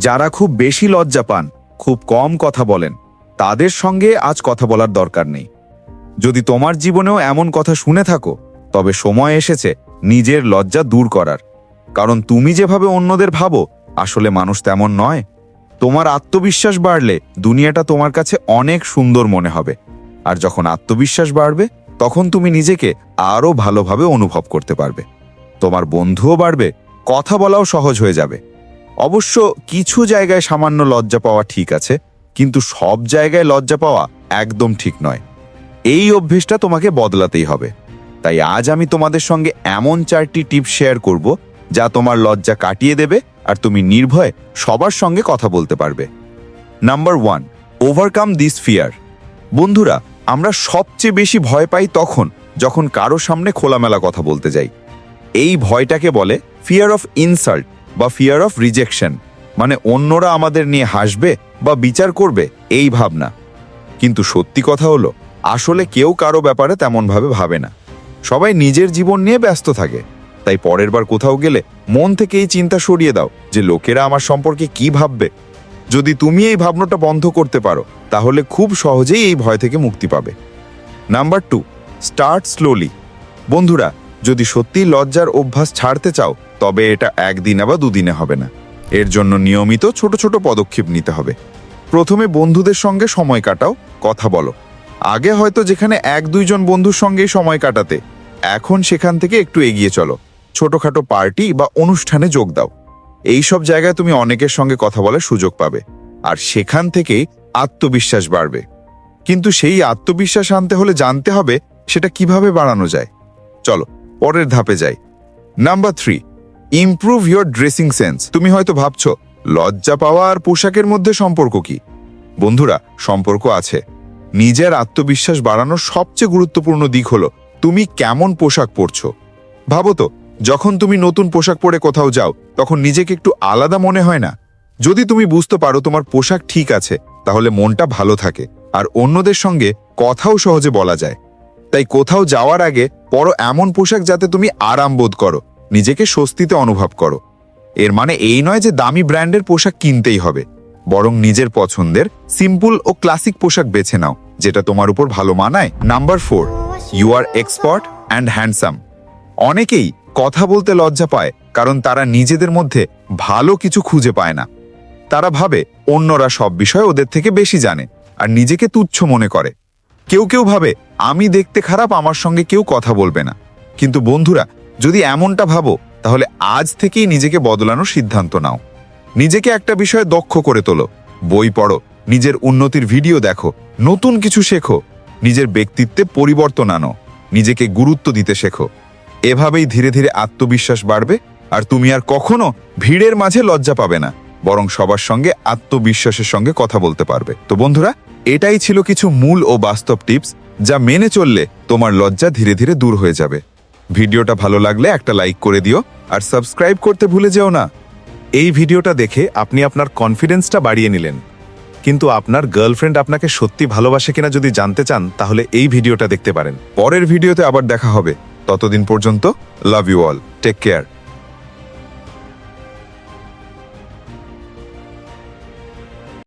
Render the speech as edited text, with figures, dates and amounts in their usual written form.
যারা খুব বেশি লজ্জা পান, খুব কম কথা বলেন, তাদের সঙ্গে আজ কথা বলার দরকার নেই। যদি তোমার জীবনেও এমন কথা শুনে থাকো, তবে সময় এসেছে নিজের লজ্জা দূর করার। কারণ তুমি যেভাবে অন্যদের ভাবো, আসলে মানুষ তেমন নয়। তোমার আত্মবিশ্বাস বাড়লে দুনিয়াটা তোমার কাছে অনেক সুন্দর মনে হবে। আর যখন আত্মবিশ্বাস বাড়বে, তখন তুমি নিজেকে আরও ভালোভাবে অনুভব করতে পারবে। তোমার বন্ধুও বাড়বে, কথা বলাও সহজ হয়ে যাবে। অবশ্য কিছু জায়গায় সামান্য লজ্জা পাওয়া ঠিক আছে, কিন্তু সব জায়গায় লজ্জা পাওয়া একদম ঠিক নয়। এই অভ্যেসটা তোমাকে বদলাতেই হবে। তাই আজ আমি তোমাদের সঙ্গে এমন 4টি টিপস শেয়ার করব, যা তোমার লজ্জা কাটিয়ে দেবে আর তুমি নির্ভয়ে সবার সঙ্গে কথা বলতে পারবে। Number 1, overcome this fear. বন্ধুরা, আমরা সবচেয়ে বেশি ভয় পাই তখন যখন কারো সামনে খোলামেলা কথা বলতে যাই। এই ভয়টাকে বলে ফিয়ার অফ ইনসাল্ট বা ফিয়ার অফ রিজেকশন, মানে অন্যরা আমাদের নিয়ে হাসবে বা বিচার করবে এই ভাবনা। কিন্তু সত্যি কথা হলো, আসলে কেউ কারো ব্যাপারে তেমনভাবে ভাবে না। সবাই নিজের জীবন নিয়ে ব্যস্ত থাকে। তাই পরের বার কোথাও গেলে মন থেকে এই চিন্তা সরিয়ে দাও যে লোকেরা আমার সম্পর্কে কি ভাববে। যদি তুমি এই ভাবনাটা বন্ধ করতে পারো, তাহলে খুব সহজেই এই ভয় থেকে মুক্তি পাবে। Number 2, start slowly. বন্ধুরা, যদি সত্যি লজ্জার অভ্যাস ছাড়তে চাও, তবে এটা একদিনে বা দুদিনে হবে না। এর জন্য নিয়মিত ছোট ছোট পদক্ষেপ নিতে হবে। প্রথমে বন্ধুদের সঙ্গে সময় কাটাও, কথা বলো। আগে হয়তো যেখানে 1-2 জন বন্ধুর সঙ্গেই সময় কাটাতে, এখন সেখান থেকে একটু এগিয়ে চলো। ছোটখাটো পার্টি বা অনুষ্ঠানে যোগ দাও। এই সব জায়গায় তুমি অনেকের সঙ্গে কথা বলার সুযোগ পাবে, আর সেখান থেকেই আত্মবিশ্বাস বাড়বে। কিন্তু সেই আত্মবিশ্বাস আনতে হলে জানতে হবে সেটা কিভাবে বাড়ানো যায়। চলো পরের ধাপে যাই। Number 3, improve your dressing sense. তুমি হয়তো ভাবছো, লজ্জা পাওয়া আর পোশাকের মধ্যে সম্পর্ক কি? বন্ধুরা, সম্পর্ক আছে। নিজের আত্মবিশ্বাস বাড়ানোর সবচেয়ে গুরুত্বপূর্ণ দিক হলো তুমি কেমন পোশাক পরছো। ভাবো তো, যখন তুমি নতুন পোশাক পরে কোথাও যাও, তখন নিজেকে একটু আলাদা মনে হয় না? যদি তুমি বুঝতে পারো তোমার পোশাক ঠিক আছে, তাহলে মনটা ভালো থাকে আর অন্যদের সঙ্গে কথাও সহজে বলা যায়। তাই কোথাও যাওয়ার আগে পরো এমন পোশাক যাতে তুমি আরাম বোধ করো, নিজেকে স্বস্তিতে অনুভব করো। এর মানে এই নয় যে দামি ব্র্যান্ডের পোশাক কিনতেই হবে, বরং নিজের পছন্দের সিম্পল ও ক্লাসিক পোশাক বেছে নাও, যেটা তোমার উপর ভালো মানায়। Number 4, you are expert and handsome. অনেকেই কথা বলতে লজ্জা পায় কারণ তারা নিজেদের মধ্যে ভালো কিছু খুঁজে পায় না। তারা ভাবে অন্যরা সব বিষয় ওদের থেকে বেশি জানে আর নিজেকে তুচ্ছ মনে করে। কেউ কেউ ভাবে আমি দেখতে খারাপ, আমার সঙ্গে কেউ কথা বলবে না। কিন্তু বন্ধুরা, যদি এমনটা ভাবো, তাহলে আজ থেকেই নিজেকে বদলানোর সিদ্ধান্ত নাও। নিজেকে একটা বিষয়ে দক্ষ করে তোলো, বই পড়ো, নিজের উন্নতির ভিডিও দেখো, নতুন কিছু শেখো, নিজের ব্যক্তিত্বে পরিবর্তন আনো, নিজেকে গুরুত্ব দিতে শেখো। এভাবেই ধীরে ধীরে আত্মবিশ্বাস বাড়বে আর তুমি আর কখনো ভিড়ের মাঝে লজ্জা পাবে না, বরং সবার সঙ্গে আত্মবিশ্বাসের সঙ্গে কথা বলতে পারবে। তো বন্ধুরা, এটাই ছিল কিছু মূল ও বাস্তব টিপস, যা মেনে চললে তোমার লজ্জা ধীরে ধীরে দূর হয়ে যাবে। ভিডিওটা ভালো লাগলে একটা লাইক করে দিও আর সাবস্ক্রাইব করতে ভুলে যেও না। এই ভিডিওটা দেখে আপনি আপনার কনফিডেন্সটা বাড়িয়ে নিলেন, কিন্তু আপনার গার্লফ্রেন্ড আপনাকে সত্যি ভালোবাসে কিনা যদি জানতে চান, তাহলে এই ভিডিওটা দেখতে পারেন। পরের ভিডিওতে আবার দেখা হবে। ততদিন পর্যন্ত love you all, take care.